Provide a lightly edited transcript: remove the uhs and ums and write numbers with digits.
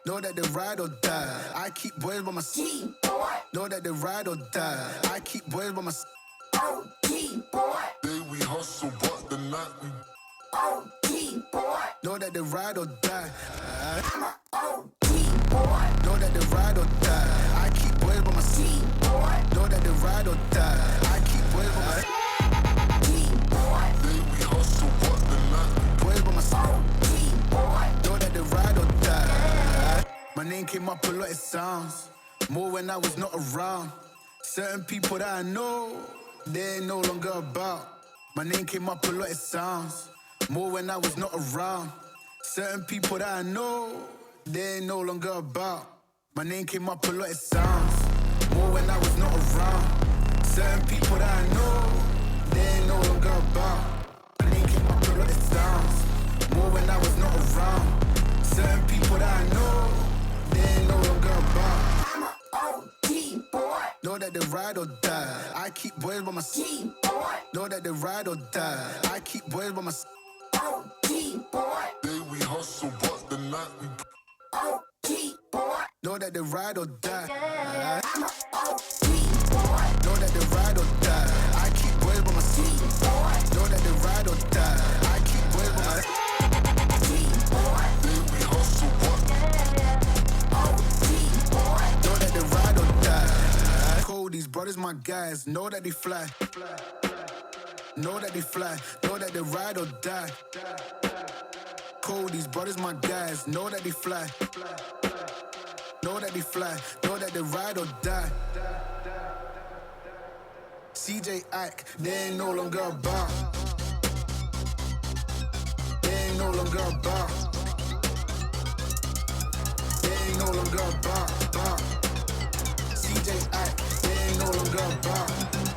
Know that they ride or die. I keep boys by my side. Know that they ride or die. I keep boys by my side. OG boy. Day we hustle, but the night we OG boy. Know that they ride or die. I'm a OG boy. Know that they ride or die. I keep boys by my side. Boy. Know that they ride or die. I keep boys by my side. Boy. Day we hustle, but the night we Boys by my side. OG boy. Know that they ride or die. My name came up a lot, it sounds. More when I was not around. Certain people that I know, they ain't no longer about. My name came up a lot, it sounds. More when I was not around. Certain people that I know, they ain't no longer about. My name came up a lot, it sounds. More when I was not around. Certain people that I know, they ain't no longer about. My name came up a lot, it sounds. More when I was not around. Certain people that I know, they ain't no longer about. I'm a OG boy. Know that they ride or die. I keep boys by my side. Boy. Know that they ride or die. I keep boys by my side. OG boy. Day we hustle, but the night we OG boy. Know that they ride or die. I'm a OG boy. Know that they ride or die. I keep boys by my side. Boy. Know that they ride or die. I keep boys by my side. Boy. Day we hustle, but OG boy. Know that they ride or die. Cold, these brothers my guys. Know that they fly. Know that they fly. Know that they ride or die. Cold, these brothers my guys. Know that they fly. Know that they fly. Know that they ride or die. CJ Ike, they ain't no longer about. They ain't no longer about. They ain't no longer about. CJ Ike, they ain't no longer about.